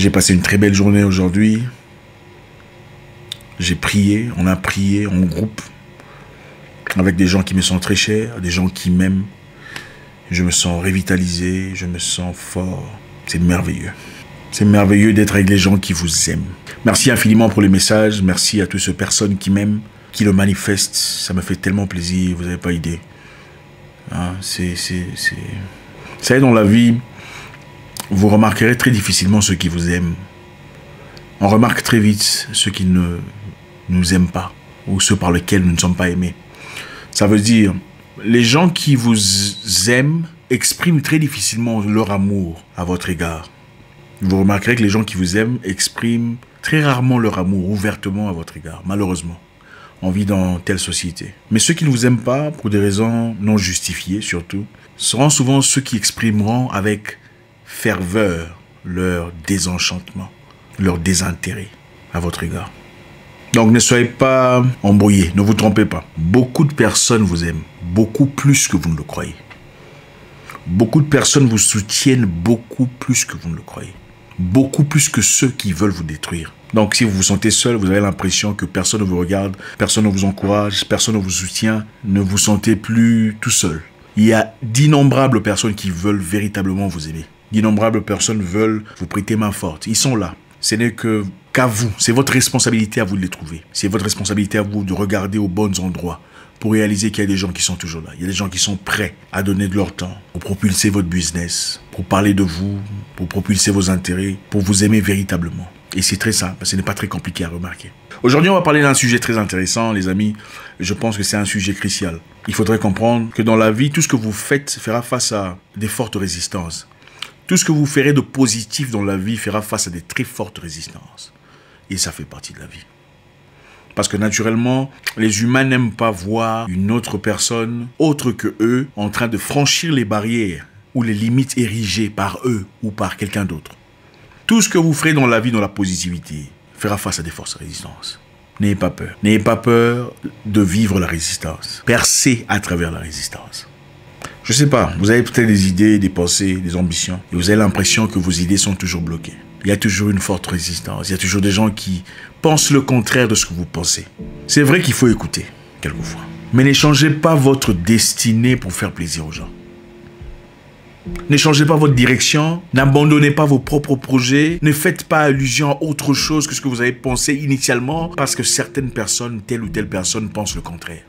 J'ai passé une très belle journée aujourd'hui. J'ai prié, on a prié en groupe avec des gens qui me sont très chers, des gens qui m'aiment. Je me sens revitalisé, je me sens fort. C'est merveilleux. C'est merveilleux d'être avec les gens qui vous aiment. Merci infiniment pour les messages. Merci à toutes ces personnes qui m'aiment, qui le manifestent. Ça me fait tellement plaisir, vous n'avez pas idée. Hein, Vous savez, dans la vie, vous remarquerez très difficilement ceux qui vous aiment. On remarque très vite ceux qui ne nous aiment pas ou ceux par lesquels nous ne sommes pas aimés. Ça veut dire, les gens qui vous aiment expriment très difficilement leur amour à votre égard. Vous remarquerez que les gens qui vous aiment expriment très rarement leur amour ouvertement à votre égard, malheureusement. On vit dans telle société. Mais ceux qui ne vous aiment pas, pour des raisons non justifiées surtout, seront souvent ceux qui exprimeront avec ferveur leur désenchantement, leur désintérêt à votre égard. Donc ne soyez pas embrouillés, ne vous trompez pas. Beaucoup de personnes vous aiment, beaucoup plus que vous ne le croyez. Beaucoup de personnes vous soutiennent beaucoup plus que vous ne le croyez. Beaucoup plus que ceux qui veulent vous détruire. Donc si vous vous sentez seul, vous avez l'impression que personne ne vous regarde, personne ne vous encourage, personne ne vous soutient, ne vous sentez plus tout seul. Il y a d'innombrables personnes qui veulent véritablement vous aimer. D'innombrables personnes veulent vous prêter main forte. Ils sont là. Ce n'est qu'à vous. C'est votre responsabilité à vous de les trouver. C'est votre responsabilité à vous de regarder aux bons endroits pour réaliser qu'il y a des gens qui sont toujours là. Il y a des gens qui sont prêts à donner de leur temps pour propulser votre business, pour parler de vous, pour propulser vos intérêts, pour vous aimer véritablement. Et c'est très simple, ce n'est pas très compliqué à remarquer. Aujourd'hui, on va parler d'un sujet très intéressant, les amis. Je pense que c'est un sujet crucial. Il faudrait comprendre que dans la vie, tout ce que vous faites fera face à des fortes résistances. Tout ce que vous ferez de positif dans la vie fera face à des très fortes résistances. Et ça fait partie de la vie. Parce que naturellement, les humains n'aiment pas voir une autre personne, autre que eux, en train de franchir les barrières ou les limites érigées par eux ou par quelqu'un d'autre. Tout ce que vous ferez dans la vie, dans la positivité, fera face à des fortes résistances. N'ayez pas peur. N'ayez pas peur de vivre la résistance. Percez à travers la résistance. Je ne sais pas, vous avez peut-être des idées, des pensées, des ambitions, et vous avez l'impression que vos idées sont toujours bloquées. Il y a toujours une forte résistance, il y a toujours des gens qui pensent le contraire de ce que vous pensez. C'est vrai qu'il faut écouter, quelquefois. Mais n'échangez pas votre destinée pour faire plaisir aux gens. N'échangez pas votre direction, n'abandonnez pas vos propres projets, ne faites pas allusion à autre chose que ce que vous avez pensé initialement parce que certaines personnes, telle ou telle personne, pensent le contraire.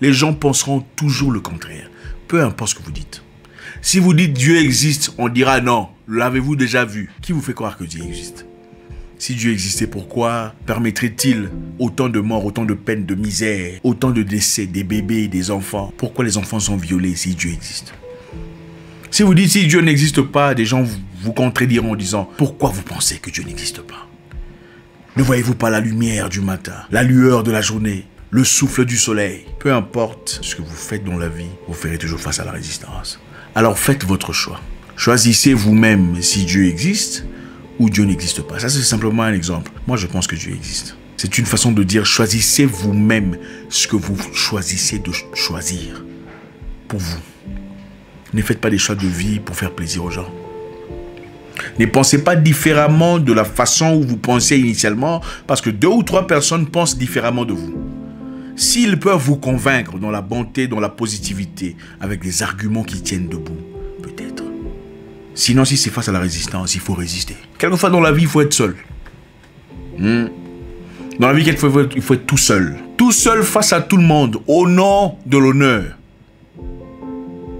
Les gens penseront toujours le contraire. Peu importe ce que vous dites. Si vous dites Dieu existe, on dira non. L'avez-vous déjà vu? Qui vous fait croire que Dieu existe? Si Dieu existait, pourquoi permettrait-il autant de morts, autant de peines, de misère, autant de décès, des bébés, des enfants? Pourquoi les enfants sont violés si Dieu existe? Si vous dites si Dieu n'existe pas, des gens vous contrediront en disant pourquoi vous pensez que Dieu n'existe pas? Ne voyez-vous pas la lumière du matin, la lueur de la journée, le souffle du soleil? Peu importe ce que vous faites dans la vie, vous ferez toujours face à la résistance. Alors faites votre choix. Choisissez vous-même si Dieu existe ou Dieu n'existe pas. Ça, c'est simplement un exemple. Moi, je pense que Dieu existe. C'est une façon de dire choisissez vous-même ce que vous choisissez de choisir pour vous. Ne faites pas des choix de vie pour faire plaisir aux gens. Ne pensez pas différemment de la façon où vous pensez initialement parce que 2 ou 3 personnes pensent différemment de vous. S'ils peuvent vous convaincre dans la bonté, dans la positivité, avec des arguments qui tiennent debout, peut-être. Sinon, si c'est face à la résistance, il faut résister. Quelquefois dans la vie, il faut être seul. Dans la vie, quelquefois, il faut être tout seul. Tout seul face à tout le monde, au nom de l'honneur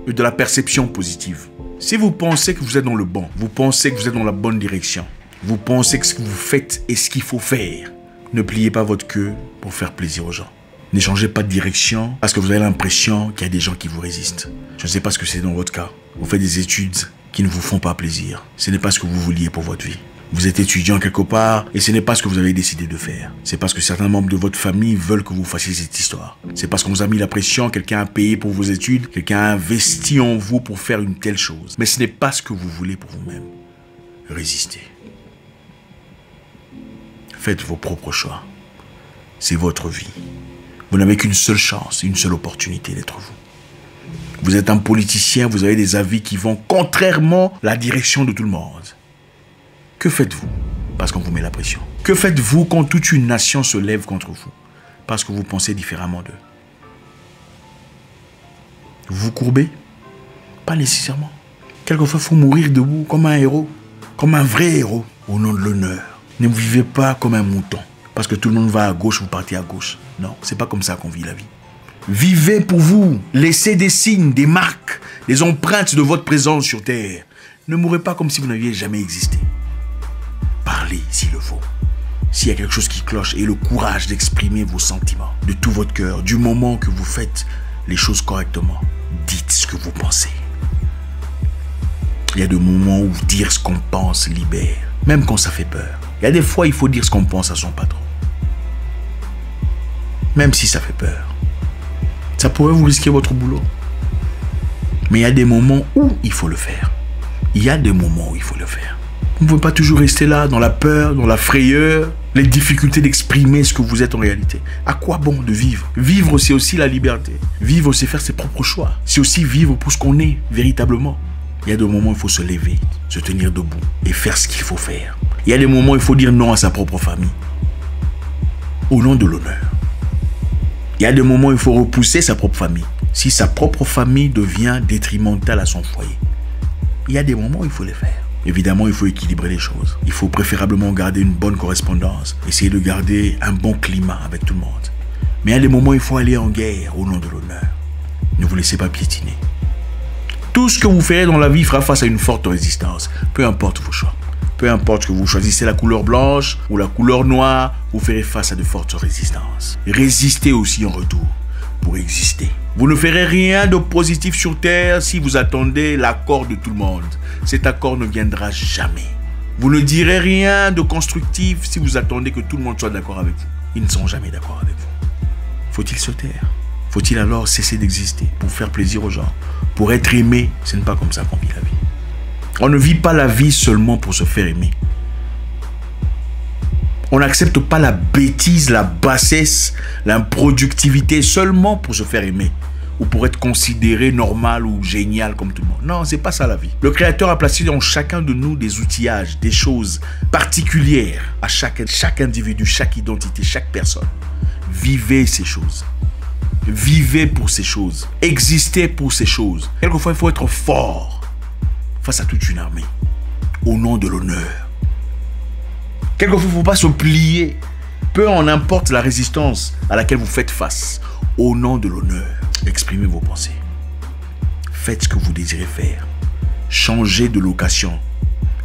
et de la perception positive. Si vous pensez que vous êtes dans le bon, vous pensez que vous êtes dans la bonne direction, vous pensez que ce que vous faites est ce qu'il faut faire, ne pliez pas votre queue pour faire plaisir aux gens. N'échangez pas de direction parce que vous avez l'impression qu'il y a des gens qui vous résistent. Je ne sais pas ce que c'est dans votre cas. Vous faites des études qui ne vous font pas plaisir. Ce n'est pas ce que vous vouliez pour votre vie. Vous êtes étudiant quelque part et ce n'est pas ce que vous avez décidé de faire. C'est parce que certains membres de votre famille veulent que vous fassiez cette histoire. C'est parce qu'on vous a mis la pression, quelqu'un a payé pour vos études, quelqu'un a investi en vous pour faire une telle chose. Mais ce n'est pas ce que vous voulez pour vous-même. Résistez. Faites vos propres choix. C'est votre vie. Vous n'avez qu'une seule chance, une seule opportunité d'être vous. Vous êtes un politicien, vous avez des avis qui vont contrairement à la direction de tout le monde. Que faites-vous? Parce qu'on vous met la pression. Que faites-vous quand toute une nation se lève contre vous? Parce que vous pensez différemment d'eux. Vous vous courbez? Pas nécessairement. Quelquefois, il faut mourir debout comme un héros, comme un vrai héros, au nom de l'honneur. Ne vivez pas comme un mouton. Parce que tout le monde va à gauche, vous partez à gauche. Non, c'est pas comme ça qu'on vit la vie. Vivez pour vous. Laissez des signes, des marques, des empreintes de votre présence sur terre. Ne mourrez pas comme si vous n'aviez jamais existé. Parlez s'il le faut. S'il y a quelque chose qui cloche, ayez le courage d'exprimer vos sentiments de tout votre cœur. Du moment que vous faites les choses correctement, dites ce que vous pensez. Il y a des moments où dire ce qu'on pense libère, même quand ça fait peur. Il y a des fois, il faut dire ce qu'on pense à son patron. Même si ça fait peur. Ça pourrait vous risquer votre boulot. Mais il y a des moments où il faut le faire. Il y a des moments où il faut le faire. Vous ne pouvez pas toujours rester là, dans la peur, dans la frayeur, les difficultés d'exprimer ce que vous êtes en réalité. À quoi bon de vivre? Vivre, c'est aussi la liberté. Vivre, c'est faire ses propres choix. C'est aussi vivre pour ce qu'on est, véritablement. Il y a des moments où il faut se lever, se tenir debout et faire ce qu'il faut faire. Il y a des moments où il faut dire non à sa propre famille. Au nom de l'honneur. Il y a des moments où il faut repousser sa propre famille. Si sa propre famille devient détrimentale à son foyer. Il y a des moments où il faut les faire. Évidemment, il faut équilibrer les choses. Il faut préférablement garder une bonne correspondance. Essayer de garder un bon climat avec tout le monde. Mais il y a des moments où il faut aller en guerre au nom de l'honneur. Ne vous laissez pas piétiner. Tout ce que vous ferez dans la vie fera face à une forte résistance. Peu importe vos choix. Peu importe que vous choisissez la couleur blanche ou la couleur noire, vous ferez face à de fortes résistances. Résistez aussi en retour pour exister. Vous ne ferez rien de positif sur Terre si vous attendez l'accord de tout le monde. Cet accord ne viendra jamais. Vous ne direz rien de constructif si vous attendez que tout le monde soit d'accord avec vous. Ils ne seront jamais d'accord avec vous. Faut-il se taire? Faut-il alors cesser d'exister pour faire plaisir aux gens? Pour être aimé? Ce n'est pas comme ça qu'on vit la vie. On ne vit pas la vie seulement pour se faire aimer. On n'accepte pas la bêtise, la bassesse, l'improductivité seulement pour se faire aimer ou pour être considéré normal ou génial comme tout le monde. Non, c'est pas ça la vie. Le Créateur a placé dans chacun de nous des outillages, des choses particulières à chaque individu, chaque identité, chaque personne. Vivez ces choses. Vivez pour ces choses. Existez pour ces choses. Quelquefois, il faut être fort face à toute une armée, au nom de l'honneur. Quelquefois, il ne faut pas se plier, peu en importe la résistance à laquelle vous faites face, au nom de l'honneur. Exprimez vos pensées. Faites ce que vous désirez faire. Changez de location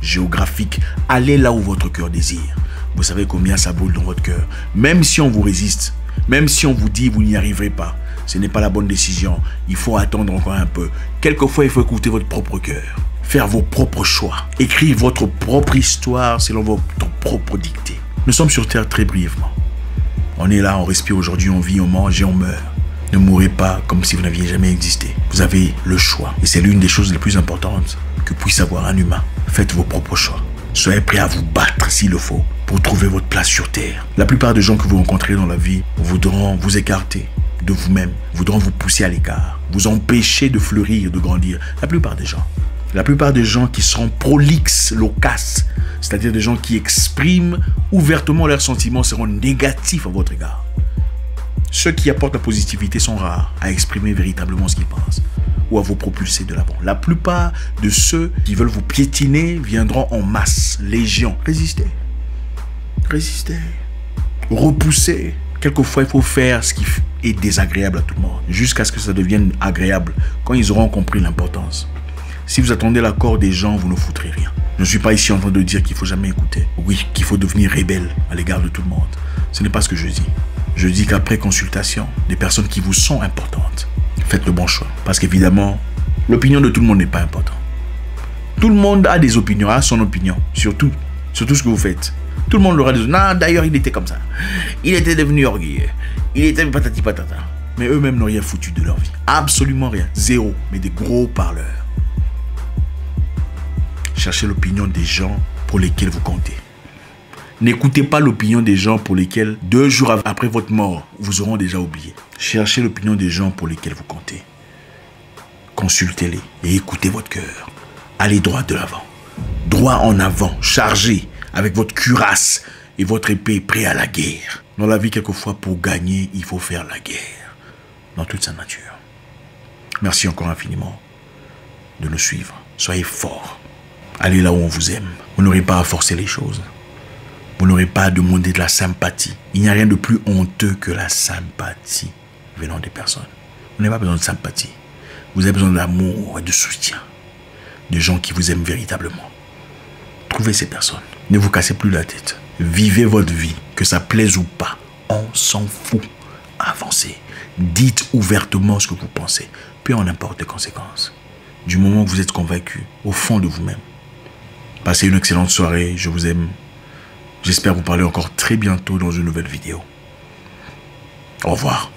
géographique. Allez là où votre cœur désire. Vous savez combien ça brûle dans votre cœur. Même si on vous résiste, même si on vous dit vous n'y arriverez pas, ce n'est pas la bonne décision. Il faut attendre encore un peu. Quelquefois, il faut écouter votre propre cœur. Faire vos propres choix. Écrire votre propre histoire selon votre propre dictée. Nous sommes sur Terre très brièvement. On est là, on respire aujourd'hui, on vit, on mange et on meurt. Ne mourrez pas comme si vous n'aviez jamais existé. Vous avez le choix. Et c'est l'une des choses les plus importantes que puisse avoir un humain. Faites vos propres choix. Soyez prêts à vous battre s'il le faut pour trouver votre place sur Terre. La plupart des gens que vous rencontrez dans la vie voudront vous écarter de vous-même, voudront vous pousser à l'écart, vous empêcher de fleurir, de grandir. La plupart des gens qui seront prolixes, loquaces, c'est-à-dire des gens qui expriment ouvertement leurs sentiments seront négatifs à votre égard. Ceux qui apportent la positivité sont rares à exprimer véritablement ce qu'ils pensent ou à vous propulser de l'avant. La plupart de ceux qui veulent vous piétiner viendront en masse, légion. Résistez. Résistez. Repoussez. Quelquefois, il faut faire ce qui est désagréable à tout le monde jusqu'à ce que ça devienne agréable quand ils auront compris l'importance. Si vous attendez l'accord des gens, vous ne foutrez rien. Je ne suis pas ici en train de dire qu'il ne faut jamais écouter. Oui, qu'il faut devenir rebelle à l'égard de tout le monde. Ce n'est pas ce que je dis. Je dis qu'après consultation, des personnes qui vous sont importantes, faites le bon choix. Parce qu'évidemment, l'opinion de tout le monde n'est pas importante. Tout le monde a des opinions, a son opinion, sur tout ce que vous faites. Tout le monde aura des... Non, d'ailleurs, il était comme ça. Il était devenu orgueilleux. Il était patati patata. Mais eux-mêmes n'ont rien foutu de leur vie. Absolument rien. Zéro. Mais des gros parleurs. Cherchez l'opinion des gens pour lesquels vous comptez. N'écoutez pas l'opinion des gens pour lesquels, 2 jours après votre mort, vous auront déjà oublié. Cherchez l'opinion des gens pour lesquels vous comptez. Consultez-les et écoutez votre cœur. Allez droit de l'avant. droit en avant, chargé, avec votre cuirasse et votre épée prêt à la guerre. Dans la vie, quelquefois, pour gagner, il faut faire la guerre, dans toute sa nature. Merci encore infiniment de nous suivre. Soyez forts. Allez là où on vous aime. Vous n'aurez pas à forcer les choses. Vous n'aurez pas à demander de la sympathie. Il n'y a rien de plus honteux que la sympathie venant des personnes. Vous n'avez pas besoin de sympathie. Vous avez besoin d'amour et de soutien. De gens qui vous aiment véritablement. Trouvez ces personnes. Ne vous cassez plus la tête. Vivez votre vie. Que ça plaise ou pas. On s'en fout. Avancez. Dites ouvertement ce que vous pensez. Peu en importe les conséquences. Du moment que vous êtes convaincu, au fond de vous-même. Passez une excellente soirée. Je vous aime. J'espère vous parler encore très bientôt dans une nouvelle vidéo. Au revoir.